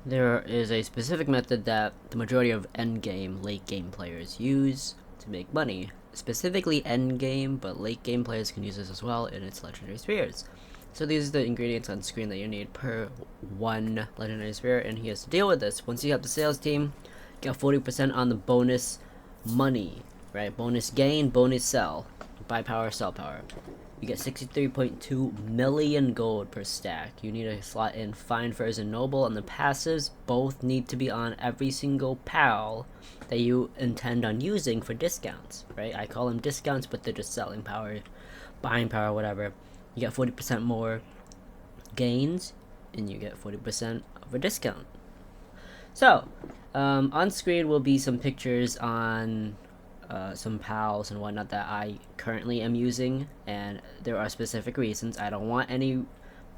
There is a specific method that the majority of endgame, late game players use to make money. Specifically endgame, but late game players can use this as well in its legendary spheres. So these are the ingredients on screen that you need per one legendary sphere, and he has to deal with this. Once you have the sales team, get 40% on the bonus money, right? Bonus gain, bonus sell, buy power, sell power. You get 63.2 million gold per stack. You need to slot in Fine Furs and Noble, and the passives both need to be on every single PAL that you intend on using for discounts, right? I call them discounts, but they're just selling power, buying power, whatever. You get 40% more gains, and you get 40% of a discount. So, on screen will be some pictures on some pals and whatnot that I currently am using, and there are specific reasons. I don't want any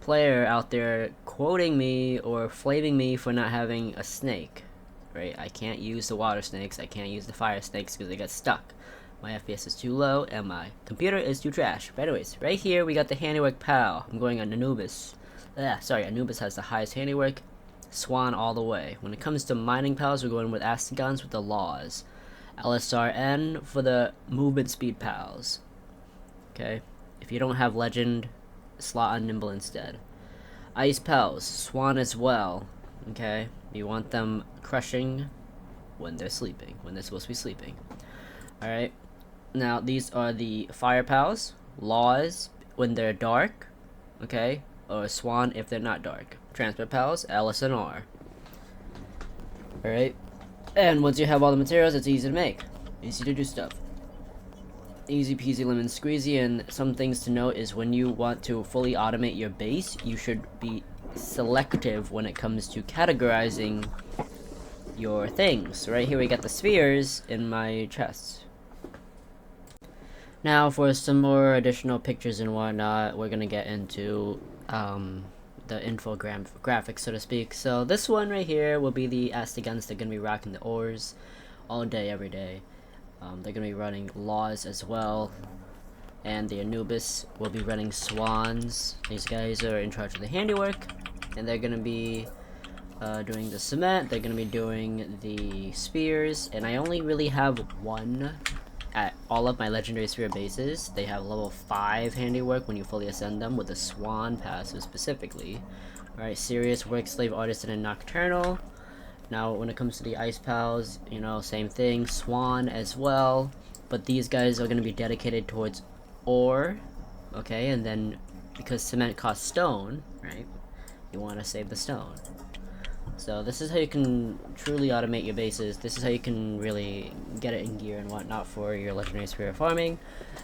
player out there quoting me or flaming me for not having a snake, right? I can't use the water snakes, I can't use the fire snakes because they get stuck. My FPS is too low and my computer is too trash. But anyways, right here we got the handiwork pal. I'm going on Anubis. Anubis has the highest handiwork. Swan all the way. When it comes to mining pals, we're going with Astigons with the laws. LSRN for the movement speed pals. Okay, if you don't have legend, slot on nimble instead. Ice pals, swan as well. Okay, you want them crushing when they're sleeping, when they're supposed to be sleeping. Alright, now these are the fire pals, laws when they're dark, okay, or swan if they're not dark. Transport pals, LSNR. Alright, and once you have all the materials, it's easy to make. Easy to do stuff. Easy peasy lemon squeezy, and some things to note is when you want to fully automate your base, you should be selective when it comes to categorizing your things. Right here we got the spheres in my chests. Now for some more additional pictures and whatnot, we're gonna get into the graphics, so to speak. So this one right here will be the Astigons. They're gonna be rocking the ores all day, every day. They're gonna be running laws as well, and the Anubis will be running swans. These guys are in charge of the handiwork, and they're gonna be doing the cement. They're gonna be doing the spears, and I only really have one at all of my legendary sphere bases. They have level 5 handiwork when you fully ascend them, with the swan passive specifically. Alright, serious work, slave, artisan, and nocturnal. Now when it comes to the ice pals, you know, same thing, swan as well, but these guys are going to be dedicated towards ore, okay, and then because cement costs stone, right, you want to save the stone. So this is how you can truly automate your bases. This is how you can really get it in gear and whatnot for your legendary sphere farming.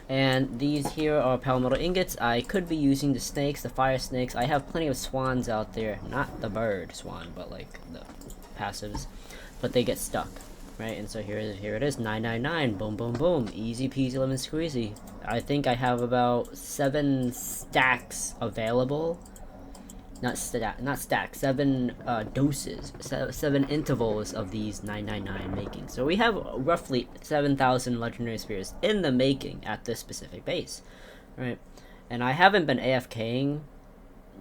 And these here are palmetto ingots. I could be using the snakes, the fire snakes. I have plenty of swans out there, not the bird swan, but like the passives, but they get stuck, right? And so here it is, 999, boom boom boom, easy peasy lemon squeezy. I think I have about 7 stacks available. Not stacks, 7 doses, 7 intervals of these 999 making. So we have roughly 7,000 legendary spheres in the making at this specific base, right? And I haven't been AFKing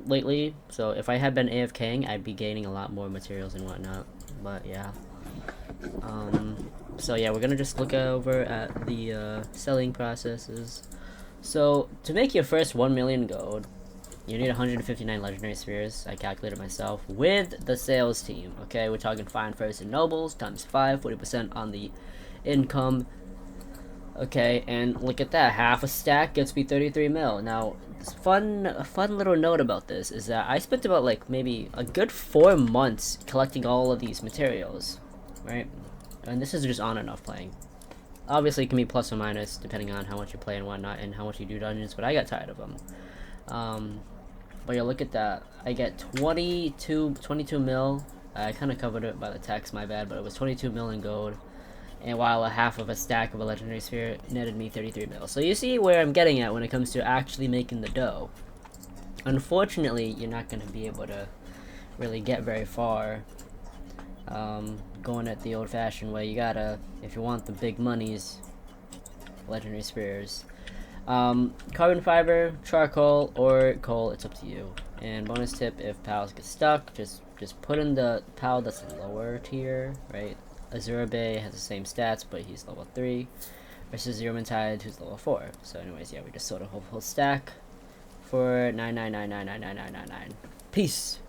lately, so if I had been AFKing, I'd be gaining a lot more materials and whatnot. But yeah, so yeah, we're gonna just look over at the selling processes. So to make your first 1 million gold, you need 159 legendary spheres. I calculated myself with the sales team. Okay, we're talking fine furs and nobles times 5, 40% on the income. Okay, and look at that, half a stack gets me 33 mil. Now, a fun little note about this is that I spent about like maybe a good 4 months collecting all of these materials, right? And this is just on and off playing. Obviously, it can be plus or minus depending on how much you play and whatnot, and how much you do dungeons. But I got tired of them. But yeah, look at that. I get 22 mil. I kind of covered it by the text, my bad, but it was 22 mil in gold. And while a half of a stack of a legendary sphere netted me 33 mil. So you see where I'm getting at when it comes to actually making the dough. Unfortunately, you're not going to be able to really get very far going at the old-fashioned way. You gotta, if you want the big monies, legendary spheres. Carbon fiber, charcoal, or coal, it's up to you. And bonus tip, if pals get stuck, just put in the pal that's lower tier, right? Azurabe has the same stats, but he's level 3, versus Euromintide, who's level 4. So anyways, yeah, we just sold a whole stack for 999999999. Peace!